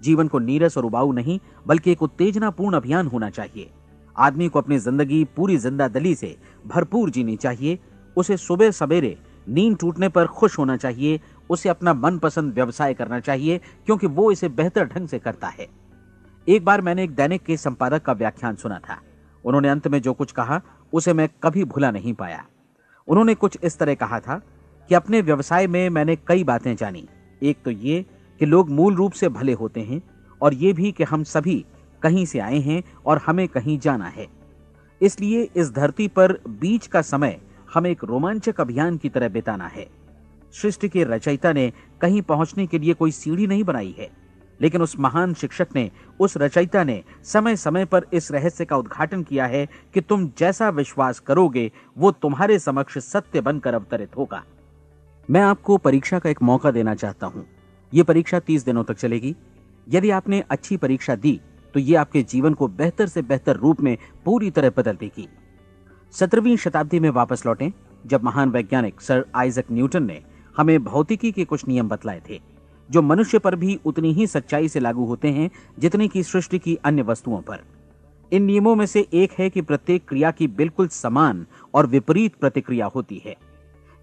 जीवन को नीरस और उबाऊ नहीं बल्कि एक उत्तेजनापूर्ण अभियान होना चाहिए। आदमी को अपनी जिंदगी पूरी जिंदादिली से भरपूर जीनी चाहिए। उसे सुबह सवेरे नींद टूटने पर खुश होना चाहिए। उसे अपना मनपसंद व्यवसाय करना चाहिए क्योंकि वो इसे बेहतर ढंग से करता है। एक बार मैंने एक दैनिक के संपादक का व्याख्यान सुना था। उन्होंने अंत में जो कुछ कहा उसे मैं कभी भुला नहीं पाया। उन्होंने कुछ इस तरह कहा था कि अपने व्यवसाय में मैंने कई बातें जानी। एक तो ये कि लोग मूल रूप से भले होते हैं और ये भी कि हम सभी कहीं से आए हैं और हमें कहीं जाना है। इसलिए इस धरती पर बीच का समय हमें एक रोमांचक अभियान की तरह बिताना है। सृष्टि के रचयिता ने कहीं पहुंचने के लिए कोई सीढ़ी नहीं बनाई है, लेकिन उस महान शिक्षक ने, उस रचयिता ने समय समय पर इस रहस्य का उद्घाटन किया है कि तुम जैसा विश्वास करोगे वो तुम्हारे समक्ष सत्य बनकर अवतरित होगा। मैं आपको परीक्षा का एक मौका देना चाहता हूं। यह परीक्षा 30 दिनों तक चलेगी। यदि आपने अच्छी परीक्षा दी तो ये आपके जीवन को बेहतर से बेहतर रूप में पूरी तरह बदल देगी। 17वीं शताब्दी में वापस लौटें, जब महान वैज्ञानिक सर आइजक न्यूटन ने हमें भौतिकी के कुछ नियम बतलाए थे, जो मनुष्य पर भी उतनी ही सच्चाई से लागू होते हैं जितनी की सृष्टि की अन्य वस्तुओं पर। इन नियमों में से एक है कि प्रत्येक क्रिया की बिल्कुल समान और विपरीत प्रतिक्रिया होती है।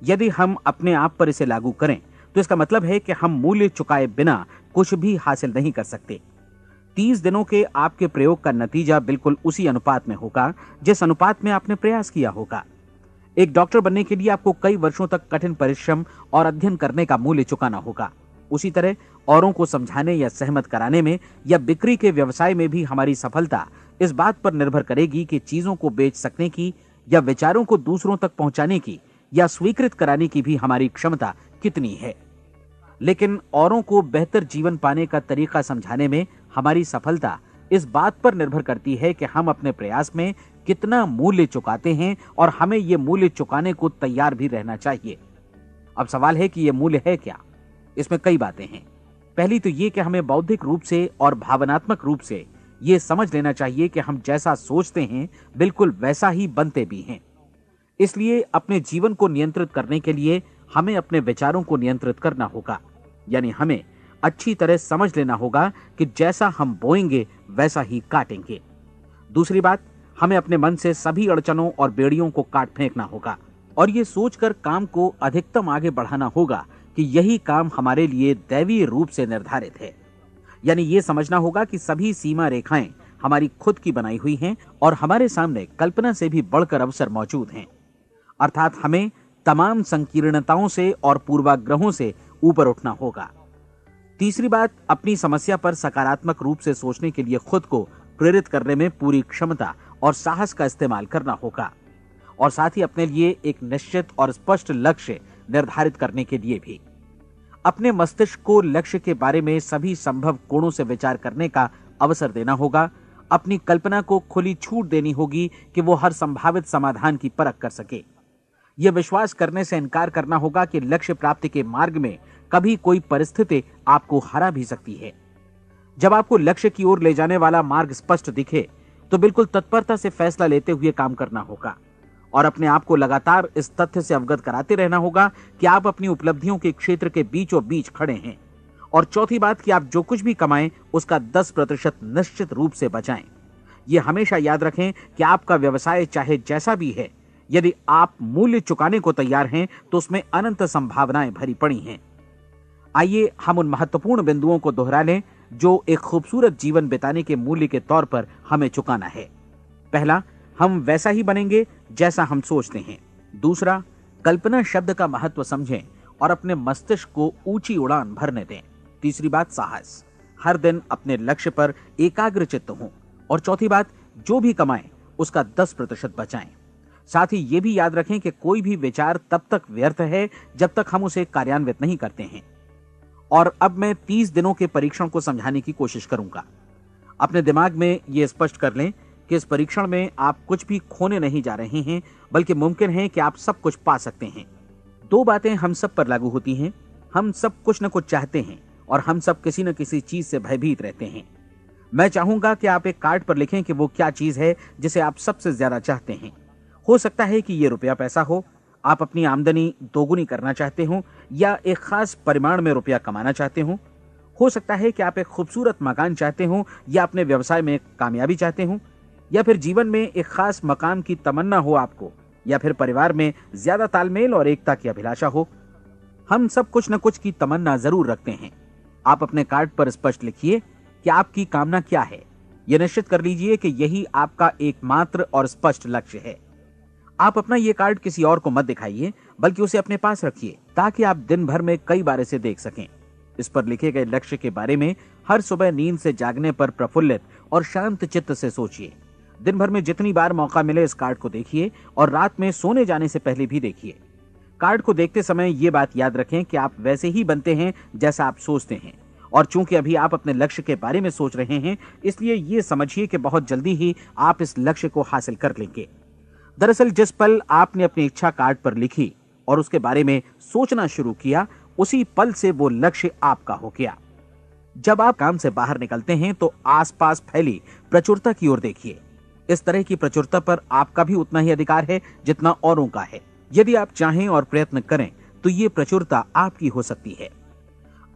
यदि हम अपने आप पर इसे लागू करें तो इसका मतलब है कि हम मूल्य चुकाए बिना कुछ भी हासिल नहीं कर सकते। 30 दिनों के आपके प्रयोग का नतीजा बिल्कुल उसी अनुपात में होगा जिस अनुपात में आपने प्रयास किया होगा। एक डॉक्टर बनने के लिए आपको कई वर्षों तक कठिन परिश्रम और अध्ययन करने का मूल्य चुकाना होगा। उसी तरह औरों को समझाने या सहमत कराने में या बिक्री के व्यवसाय में भी हमारी सफलता इस बात पर निर्भर करेगी कि चीजों को बेच सकने की या विचारों को दूसरों तक पहुंचाने की या स्वीकृत कराने की भी हमारी क्षमता कितनी है। लेकिन औरों को बेहतर जीवन पाने का तरीका समझाने में हमारी सफलता इस बात पर निर्भर करती है कि हम अपने प्रयास में कितना मूल्य चुकाते हैं और हमें यह मूल्य चुकाने को तैयार भी रहना चाहिए। अब सवाल है कि यह मूल्य है क्या? इसमें कई बातें हैं। पहली तो यह कि हमें बौद्धिक रूप से और भावनात्मक रूप से यह समझ लेना चाहिए कि हम जैसा सोचते हैं बिल्कुल वैसा ही बनते भी हैं। इसलिए अपने जीवन को नियंत्रित करने के लिए हमें अपने विचारों को नियंत्रित करना होगा। यानी हमें अच्छी तरह समझ लेना होगा कि जैसा हम बोएंगे वैसा ही काटेंगे। दूसरी बात, हमें अपने मन से सभी अड़चनों और बेड़ियों को काट फेंकना होगा और ये सोचकर काम को अधिकतम आगे बढ़ाना होगा कि यही काम हमारे लिए दैवीय रूप से निर्धारित है। यानी ये समझना होगा कि सभी सीमा रेखाएं हमारी खुद की बनाई हुई हैं और हमारे सामने कल्पना से भी बढ़कर अवसर मौजूद हैं। अर्थात हमें तमाम संकीर्णताओं से और पूर्वाग्रहों से ऊपर उठना होगा। तीसरी बात, अपनी समस्या पर सकारात्मक रूप से सोचने के लिए खुद को प्रेरित करने में पूरी क्षमता और साहस का इस्तेमाल करना होगा और साथ ही अपने लिए एक निश्चित और स्पष्ट लक्ष्य निर्धारित करने के लिए भी। अपने मस्तिष्क को लक्ष्य के बारे में सभी संभव कोणों से विचार करने का अवसर देना होगा। अपनी कल्पना को खुली छूट देनी होगी कि वो हर संभावित समाधान की परख कर सके। यह विश्वास करने से इनकार करना होगा कि लक्ष्य प्राप्ति के मार्ग में कभी कोई परिस्थिति आपको हरा भी सकती है। जब आपको लक्ष्य की ओर ले जाने वाला मार्ग स्पष्ट दिखे तो बिल्कुल तत्परता से फैसला लेते हुए काम करना होगा और अपने आप को लगातार इस तथ्य से अवगत कराते रहना होगा कि आप अपनी उपलब्धियों के क्षेत्र के बीचों बीच खड़े हैं। और चौथी बात कि आप जो कुछ भी कमाएं उसका 10% निश्चित रूप से बचाएं। यह हमेशा याद रखें कि आपका व्यवसाय चाहे जैसा भी है, यदि आप मूल्य चुकाने को तैयार हैं तो उसमें अनंत संभावनाएं भरी पड़ी हैं। आइए हम उन महत्वपूर्ण बिंदुओं को दोहरा लें जो एक खूबसूरत जीवन बिताने के मूल्य के तौर पर हमें चुकाना है। पहला, हम वैसा ही बनेंगे जैसा हम सोचते हैं। दूसरा, कल्पना शब्द का महत्व समझें और अपने मस्तिष्क को ऊंची उड़ान भरने दें। तीसरी बात, साहस, हर दिन अपने लक्ष्य पर एकाग्र चित्त हों। और चौथी बात, जो भी कमाएं उसका 10% बचाएं। साथ ही ये भी याद रखें कि कोई भी विचार तब तक व्यर्थ है जब तक हम उसे कार्यान्वित नहीं करते हैं। और अब मैं 30 दिनों के परीक्षण को समझाने की कोशिश करूंगा। अपने दिमाग में यह स्पष्ट कर लें कि इस परीक्षण में आप कुछ भी खोने नहीं जा रहे हैं, बल्कि मुमकिन है कि आप सब कुछ पा सकते हैं। 2 बातें हम सब पर लागू होती हैं। हम सब कुछ न कुछ चाहते हैं और हम सब किसी न किसी चीज से भयभीत रहते हैं। मैं चाहूंगा कि आप एक कार्ड पर लिखें कि वो क्या चीज है जिसे आप सबसे ज्यादा चाहते हैं। हो सकता है कि ये रुपया पैसा हो, आप अपनी आमदनी दोगुनी करना चाहते हो, या एक खास परिमाण में रुपया कमाना चाहते हो सकता है कि आप एक खूबसूरत मकान चाहते हो, या अपने व्यवसाय में कामयाबी चाहते हो, या फिर जीवन में एक खास मकाम की तमन्ना हो आपको, या फिर परिवार में ज्यादा तालमेल और एकता की अभिलाषा हो। हम सब कुछ न कुछ की तमन्ना जरूर रखते हैं। आप अपने कार्ड पर स्पष्ट लिखिए कि आपकी कामना क्या है। यह निश्चित कर लीजिए कि यही आपका एकमात्र और स्पष्ट लक्ष्य है। आप अपना ये कार्ड किसी और को मत दिखाइए, बल्कि उसे अपने पास रखिए ताकि आप दिन भर में कई बार इसे देख सकें। इस पर लिखे गए लक्ष्य के बारे में हर सुबह नींद से जागने पर प्रफुल्लित और शांत चित्त से सोचिए। दिन भर में जितनी बार मौका मिले इस कार्ड को देखिए और रात में सोने जाने से पहले भी देखिए। कार्ड को देखते समय ये बात याद रखें कि आप वैसे ही बनते हैं जैसा आप सोचते हैं। और चूंकि अभी आप अपने लक्ष्य के बारे में सोच रहे हैं, इसलिए ये समझिए कि बहुत जल्दी ही आप इस लक्ष्य को हासिल कर लेंगे। दरअसल जिस पल आपने अपनी इच्छा कार्ड पर लिखी और उसके बारे में सोचना शुरू किया, उसी पल से वो लक्ष्य आपका हो गया। जब आप काम से बाहर निकलते हैं तो आसपास फैली प्रचुरता की ओर देखिए। इस तरह की प्रचुरता पर आपका भी उतना ही अधिकार है जितना औरों का है। यदि आप चाहें और प्रयत्न करें तो ये प्रचुरता आपकी हो सकती है।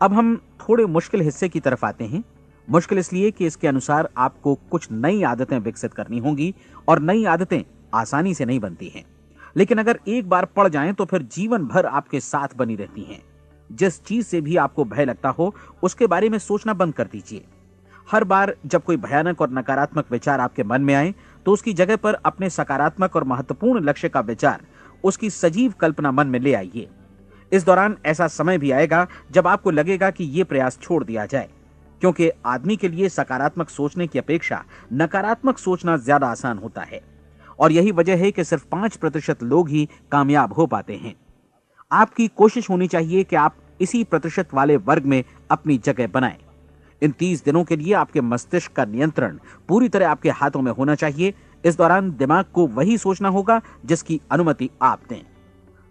अब हम थोड़े मुश्किल हिस्से की तरफ आते हैं। मुश्किल इसलिए कि इसके अनुसार आपको कुछ नई आदतें विकसित करनी होंगी और नई आदतें आसानी से नहीं बनती हैं, लेकिन अगर एक बार पड़ जाएं तो फिर जीवन भर आपके साथ बनी रहती हैं। जिस चीज से भी आपको भय लगता हो उसके बारे में सोचना बंद कर दीजिए। हर बार जब कोई भयानक और नकारात्मक विचार आपके मन में आए तो उसकी जगह पर अपने सकारात्मक और महत्वपूर्ण लक्ष्य का विचार, उसकी सजीव कल्पना मन में ले आइए। इस दौरान ऐसा समय भी आएगा जब आपको लगेगा कि ये प्रयास छोड़ दिया जाए, क्योंकि आदमी के लिए सकारात्मक सोचने की अपेक्षा नकारात्मक सोचना ज्यादा आसान होता है। और यही वजह है कि सिर्फ 5% लोग ही कामयाब हो पाते हैं। आपकी कोशिश होनी चाहिए कि आप इसी प्रतिशत वाले वर्ग में अपनी जगह बनाएं। इन 30 दिनों के लिए आपके मस्तिष्क का नियंत्रण पूरी तरह आपके हाथों में होना चाहिए। इस दौरान दिमाग को वही सोचना होगा जिसकी अनुमति आप दें।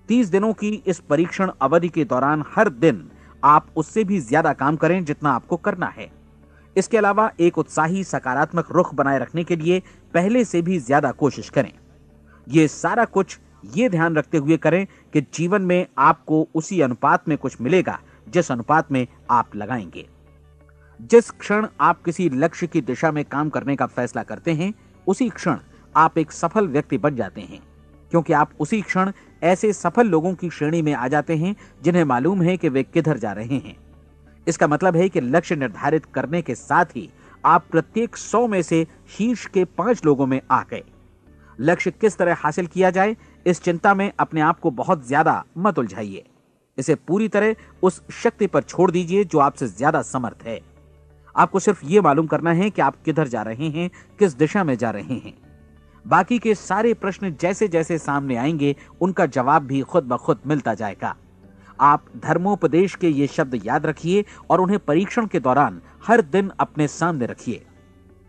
30 दिनों की इस परीक्षण अवधि के दौरान हर दिन आप उससे भी ज्यादा काम करें जितना आपको करना है। इसके अलावा एक उत्साही सकारात्मक रुख बनाए रखने के लिए पहले से भी ज्यादा कोशिश करें। ये सारा कुछ ये ध्यान रखते हुए करें कि जीवन में आपको उसी अनुपात में कुछ मिलेगा जिस अनुपात में आप लगाएंगे। जिस क्षण आप किसी लक्ष्य की दिशा में काम करने का फैसला करते हैं, उसी क्षण आप एक सफल व्यक्ति बन जाते हैं, क्योंकि आप उसी क्षण ऐसे सफल लोगों की श्रेणी में आ जाते हैं जिन्हें मालूम है कि वे किधर जा रहे हैं। इसका मतलब है कि लक्ष्य निर्धारित करने के साथ ही आप प्रत्येक 100 में से शीर्ष के 5 लोगों में आ गए। लक्ष्य किस तरह हासिल किया जाए, इस चिंता में अपने आप को बहुत ज्यादा मत उलझाइए। इसे पूरी तरह उस शक्ति पर छोड़ दीजिए जो आपसे ज्यादा समर्थ है। आपको सिर्फ ये मालूम करना है कि आप किधर जा रहे हैं, किस दिशा में जा रहे हैं। बाकी के सारे प्रश्न जैसे जैसे सामने आएंगे उनका जवाब भी खुद ब खुद मिलता जाएगा। आप धर्मोपदेश के ये शब्द याद रखिए और उन्हें परीक्षण के दौरान हर दिन अपने सामने रखिए।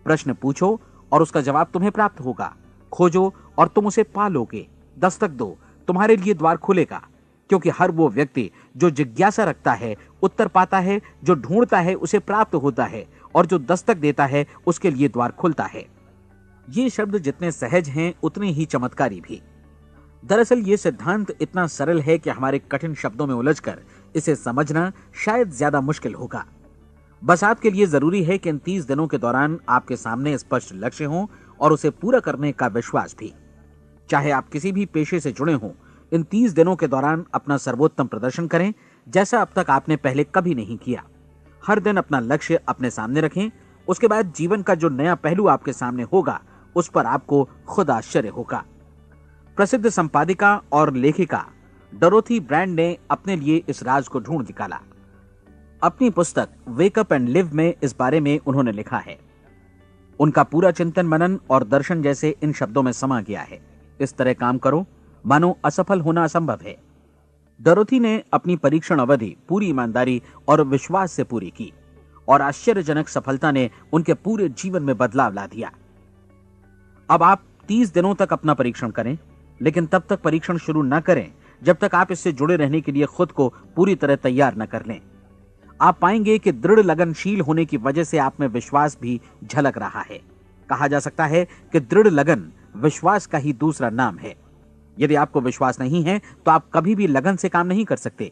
प्रश्न पूछो और उसका जवाब तुम्हें प्राप्त होगा। खोजो और तुम उसे पा लोगे। दस्तक दो, तुम्हारे लिए द्वार खुलेगा, क्योंकि हर वो व्यक्ति जो जिज्ञासा रखता है उत्तर पाता है, जो ढूंढता है उसे प्राप्त होता है, और जो दस्तक देता है उसके लिए द्वार खुलता है। ये शब्द जितने सहज हैं उतने ही चमत्कारी भी। दरअसल ये सिद्धांत इतना सरल है कि हमारे कठिन शब्दों में उलझकर इसे समझना शायद ज्यादा मुश्किल होगा। बस आपके लिए जरूरी है कि इन 30 दिनों के दौरान आपके सामने स्पष्ट लक्ष्य हो और उसे पूरा करने का विश्वास भी। चाहे आप किसी भी पेशे से जुड़े हों, इन 30 दिनों के दौरान अपना सर्वोत्तम प्रदर्शन करें, जैसा अब तक आपने पहले कभी नहीं किया। हर दिन अपना लक्ष्य अपने सामने रखें। उसके बाद जीवन का जो नया पहलू आपके सामने होगा उस पर आपको खुद आश्चर्य होगा। प्रसिद्ध संपादिका और लेखिका डोरोथी ब्रैंड ने अपने लिए इस राज को ढूंढ निकाला। अपनी पुस्तक वेक अप एंड लिव में इस बारे में उन्होंने लिखा है। उनका पूरा चिंतन मनन और दर्शन जैसे इन शब्दों में समा गया है। इस तरह काम करो मानो असफल होना असंभव है। डोरोथी ने अपनी परीक्षण अवधि पूरी ईमानदारी और विश्वास से पूरी की और आश्चर्यजनक सफलता ने उनके पूरे जीवन में बदलाव ला दिया। अब आप 30 दिनों तक अपना परीक्षण करें, लेकिन तब तक परीक्षण शुरू न करें जब तक आप इससे जुड़े रहने के लिए खुद को पूरी तरह तैयार न कर लें। आप पाएंगे कि दृढ़ लगनशील होने की वजह से आप में विश्वास भी झलक रहा है। कहा जा सकता है कि दृढ़ लगन विश्वास का ही दूसरा नाम है। यदि आपको विश्वास नहीं है तो आप कभी भी लगन से काम नहीं कर सकते।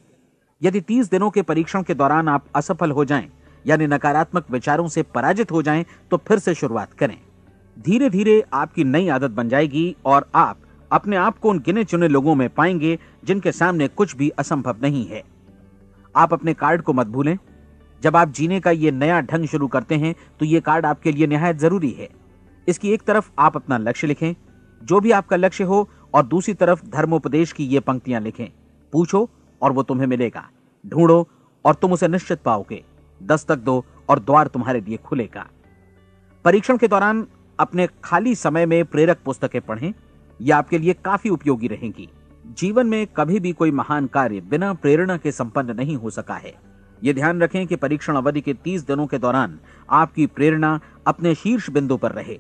यदि 30 दिनों के परीक्षण के दौरान आप असफल हो जाएं, यानी नकारात्मक विचारों से पराजित हो जाएं, तो फिर से शुरुआत करें। धीरे धीरे आपकी नई आदत बन जाएगी और आप अपने आप को उन गिने चुने लोगों में पाएंगे जिनके सामने कुछ भी असंभव नहीं है। आप अपने कार्ड को मत भूलें। जब आप जीने का ये नया ढंग शुरू करते हैं तो ये कार्ड आपके लिए निहायत जरूरी है। इसकी एक तरफ आप अपना लक्ष्य लिखें, जो भी आपका लक्ष्य हो, और दूसरी तरफ धर्मोपदेश की ये पंक्तियां लिखें। पूछो और वो तुम्हें मिलेगा, ढूंढो और तुम उसे निश्चित पाओगे, दस्तक दो और द्वार तुम्हारे लिए खुलेगा। परीक्षण के दौरान अपने खाली समय में प्रेरक पुस्तकें पढ़ें। यह आपके लिए काफी उपयोगी रहेंगी। जीवन में कभी भी कोई महान कार्य बिना प्रेरणा के संपन्न नहीं हो सका है। यह ध्यान रखें कि परीक्षण अवधि के 30 दिनों के दौरान आपकी प्रेरणा अपने शीर्ष बिंदु पर रहे।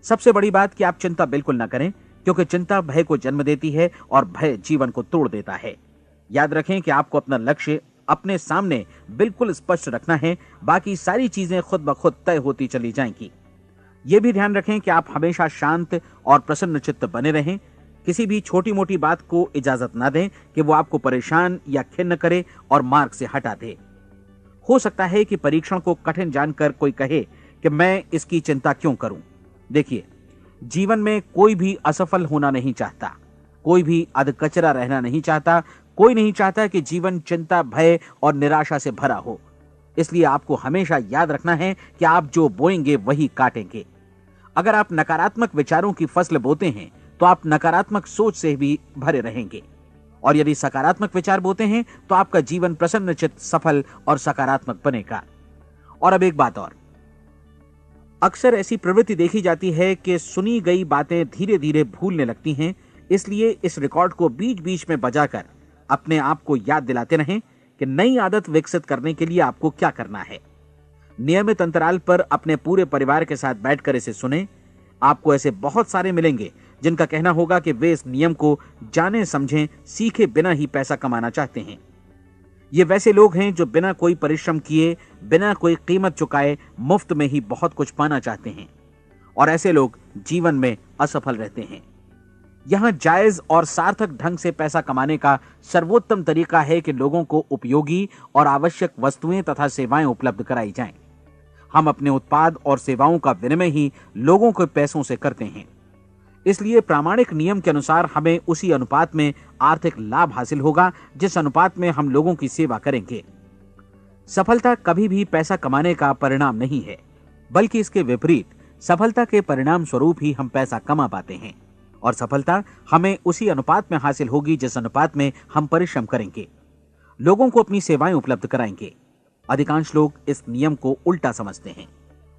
सबसे बड़ी बात कि आप चिंता बिल्कुल न करें, क्योंकि चिंता भय को जन्म देती है और भय जीवन को तोड़ देता है। याद रखें कि आपको अपना लक्ष्य अपने सामने बिल्कुल स्पष्ट रखना है, बाकी सारी चीजें खुद ब खुद तय होती चली जाएंगी। यह भी ध्यान रखें कि आप हमेशा शांत और प्रसन्न चित्त बने रहें। किसी भी छोटी मोटी बात को इजाजत ना दें कि वो आपको परेशान या खिन्न करे और मार्ग से हटा दे। हो सकता है कि परीक्षण को कठिन जानकर कोई कहे कि मैं इसकी चिंता क्यों करूं। देखिए, जीवन में कोई भी असफल होना नहीं चाहता, कोई भी अधकचरा रहना नहीं चाहता, कोई नहीं चाहता कि जीवन चिंता, भय और निराशा से भरा हो। इसलिए आपको हमेशा याद रखना है कि आप जो बोएंगे वही काटेंगे। अगर आप नकारात्मक विचारों की फसल बोते हैं तो आप नकारात्मक सोच से भी भरे रहेंगे, और यदि सकारात्मक विचार बोते हैं तो आपका जीवन प्रसन्नचित्त, सफल और सकारात्मक बनेगा। और अब एक बात और, अक्सर ऐसी प्रवृत्ति देखी जाती है कि सुनी गई बातें धीरे धीरे भूलने लगती हैं। इसलिए इस रिकॉर्ड को बीच बीच में बजाकर अपने आप को याद दिलाते रहें कि नई आदत विकसित करने के लिए आपको क्या करना है। नियमित अंतराल पर अपने पूरे परिवार के साथ बैठकर इसे सुनें। आपको ऐसे बहुत सारे मिलेंगे जिनका कहना होगा कि वे इस नियम को जाने समझें सीखे बिना ही पैसा कमाना चाहते हैं। ये वैसे लोग हैं जो बिना कोई परिश्रम किए, बिना कोई कीमत चुकाए मुफ्त में ही बहुत कुछ पाना चाहते हैं, और ऐसे लोग जीवन में असफल रहते हैं। यहां जायज और सार्थक ढंग से पैसा कमाने का सर्वोत्तम तरीका है कि लोगों को उपयोगी और आवश्यक वस्तुएं तथा सेवाएं उपलब्ध कराई जाएं। हम अपने उत्पाद और सेवाओं का विनिमय ही लोगों के पैसों से करते हैं। इसलिए प्रामाणिक नियम के अनुसार हमें उसी अनुपात में आर्थिक लाभ हासिल होगा जिस अनुपात में हम लोगों की सेवा करेंगे। सफलता कभी भी पैसा कमाने का परिणाम नहीं है, बल्कि इसके विपरीत सफलता के परिणाम स्वरूप ही हम पैसा कमा पाते हैं, और सफलता हमें उसी अनुपात में हासिल होगी जिस अनुपात में हम परिश्रम करेंगे, लोगों को अपनी सेवाएं उपलब्ध कराएंगे। अधिकांश लोग इस नियम को उल्टा समझते हैं।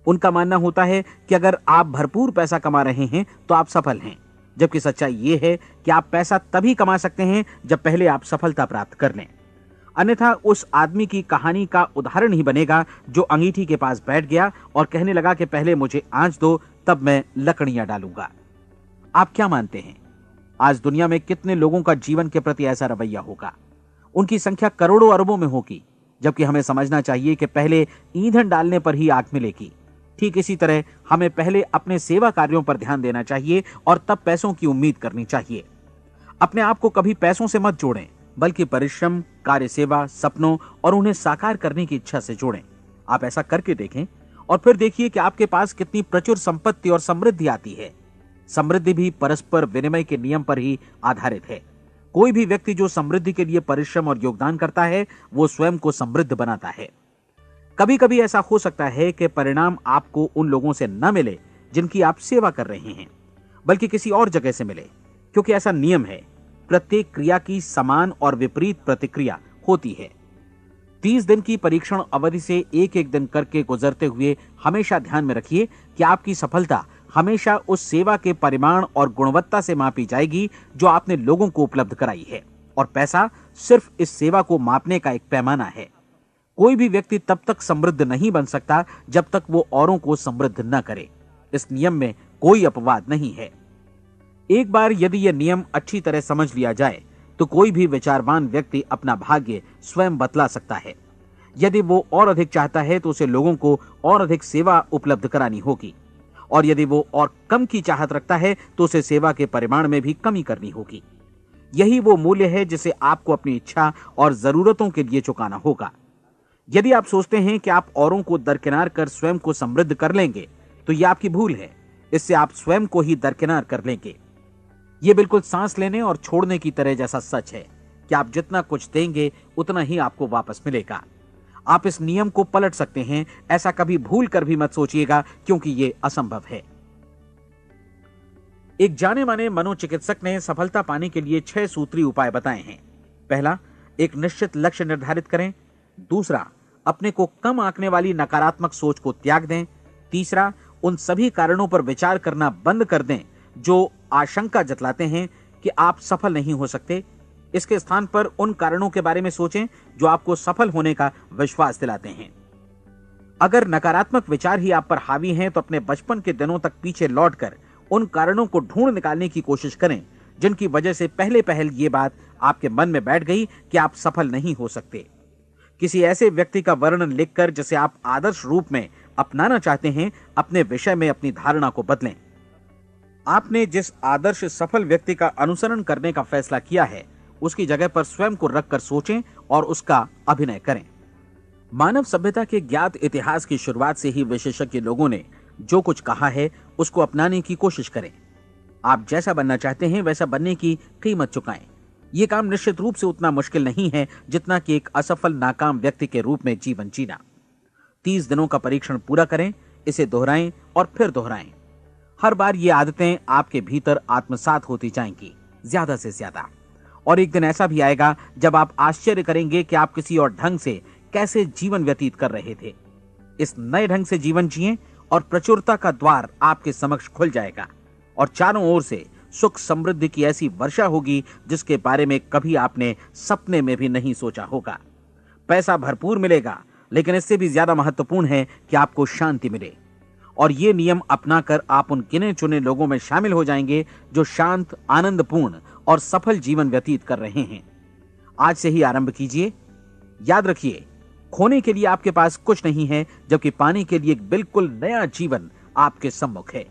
उनका मानना होता है कि अगर आप भरपूर पैसा कमा रहे हैं तो आप सफल हैं, जबकि सच्चाई यह है कि आप पैसा तभी कमा सकते हैं जब पहले आप सफलता प्राप्त कर लें। अन्यथा उस आदमी की कहानी का उदाहरण ही बनेगा जो अंगीठी के पास बैठ गया और कहने लगा कि पहले मुझे आंच दो, तब मैं लकड़ियां डालूंगा। आप क्या मानते हैं, आज दुनिया में कितने लोगों का जीवन के प्रति ऐसा रवैया होगा? उनकी संख्या करोड़ों अरबों में होगी, जबकि हमें समझना चाहिए कि पहले ईंधन डालने पर ही आग मिलेगी। ठीक इसी तरह हमें पहले अपने सेवा कार्यों पर ध्यान देना चाहिए और तब पैसों की उम्मीद करनी चाहिए। अपने आप को कभी पैसों से मत जोड़ें, बल्कि परिश्रम, कार्य सेवा, सपनों और उन्हें साकार करने की इच्छा से जोड़ें। आप ऐसा करके देखें और फिर देखिए कि आपके पास कितनी प्रचुर संपत्ति और समृद्धि आती है। समृद्धि भी परस्पर विनिमय के नियम पर ही आधारित है। कोई भी व्यक्ति जो समृद्धि के लिए परिश्रम और योगदान करता है, वो स्वयं को समृद्ध बनाता है। कभी कभी ऐसा हो सकता है कि परिणाम आपको उन लोगों से न मिले जिनकी आप सेवा कर रहे हैं, बल्कि किसी और जगह से मिले, क्योंकि ऐसा नियम है, प्रत्येक क्रिया की समान और विपरीत प्रतिक्रिया होती है। 30 दिन की परीक्षण अवधि से एक एक दिन करके गुजरते हुए हमेशा ध्यान में रखिए कि आपकी सफलता हमेशा उस सेवा के परिमाण और गुणवत्ता से मापी जाएगी जो आपने लोगों को उपलब्ध कराई है, और पैसा सिर्फ इस सेवा को मापने का एक पैमाना है। कोई भी व्यक्ति तब तक समृद्ध नहीं बन सकता जब तक वो औरों को समृद्ध न करे। इस नियम में कोई अपवाद नहीं है। एक बार यदि यह नियम अच्छी तरह समझ लिया जाए तो कोई भी विचारवान व्यक्ति अपना भाग्य स्वयं बतला सकता है। यदि वो और अधिक चाहता है तो उसे लोगों को और अधिक सेवा उपलब्ध करानी होगी, और यदि वो और कम की चाहत रखता है तो उसे सेवा के परिमाण में भी कमी करनी होगी। यही वो मूल्य है जिसे आपको अपनी इच्छा और जरूरतों के लिए चुकाना होगा। यदि आप सोचते हैं कि आप औरों को दरकिनार कर स्वयं को समृद्ध कर लेंगे तो यह आपकी भूल है। इससे आप स्वयं को ही दरकिनार कर लेंगे। यह बिल्कुल सांस लेने और छोड़ने की तरह जैसा सच है कि आप जितना कुछ देंगे उतना ही आपको वापस मिलेगा। आप इस नियम को पलट सकते हैं, ऐसा कभी भूल कर भी मत सोचिएगा, क्योंकि यह असंभव है। एक जाने माने मनोचिकित्सक ने सफलता पाने के लिए 6 सूत्री उपाय बताए हैं। पहला, एक निश्चित लक्ष्य निर्धारित करें। दूसरा, अपने को कम आंकने वाली नकारात्मक सोच को त्याग दें। तीसरा, उन सभी कारणों पर विचार करना बंद कर दें जो आशंका जतलाते हैं कि आप सफल नहीं हो सकते। इसके स्थान पर उन कारणों के बारे में सोचें जो आपको सफल होने का विश्वास दिलाते हैं। अगर नकारात्मक विचार ही आप पर हावी हैं तो अपने बचपन के दिनों तक पीछे लौटकर उन कारणों को ढूंढ निकालने की कोशिश करें जिनकी वजह से पहले पहल ये बात आपके मन में बैठ गई कि आप सफल नहीं हो सकते। किसी ऐसे व्यक्ति का वर्णन लिखकर जिसे आप आदर्श रूप में अपनाना चाहते हैं, अपने विषय में अपनी धारणा को बदलें। आपने जिस आदर्श सफल व्यक्ति का अनुसरण करने का फैसला किया है उसकी जगह पर स्वयं को रखकर सोचें और उसका अभिनय करें। मानव सभ्यता के ज्ञात इतिहास की शुरुआत से ही विशेषज्ञ लोगों ने जो कुछ कहा है उसको अपनाने की कोशिश करें। आप जैसा बनना चाहते हैं वैसा बनने की कीमत चुकाएं। यह काम निश्चित रूप से उतना मुश्किल नहीं है जितना कि एक असफल नाकाम व्यक्ति के रूप में जीवन जीना। 30 दिनों का परीक्षण पूरा करें, इसे दोहराएं और फिर दोहराएं। हर बार ये आदतें आपके भीतर आत्मसात होती जाएंगी, ज्यादा से ज्यादा। और एक दिन ऐसा भी आएगा जब आप आश्चर्य करेंगे कि आप किसी और ढंग से कैसे जीवन व्यतीत कर रहे थे। इस नए ढंग से जीवन जिएं और प्रचुरता का द्वार आपके समक्ष खुल जाएगा और चारों ओर से सुख समृद्धि की ऐसी वर्षा होगी जिसके बारे में कभी आपने सपने में भी नहीं सोचा होगा। पैसा भरपूर मिलेगा, लेकिन इससे भी ज्यादा महत्वपूर्ण है कि आपको शांति मिले। और ये नियम अपनाकर आप उन गिने चुने लोगों में शामिल हो जाएंगे जो शांत, आनंदपूर्ण और सफल जीवन व्यतीत कर रहे हैं। आज से ही आरंभ कीजिए। याद रखिए, खोने के लिए आपके पास कुछ नहीं है, जबकि पाने के लिए एक बिल्कुल नया जीवन आपके सम्मुख है।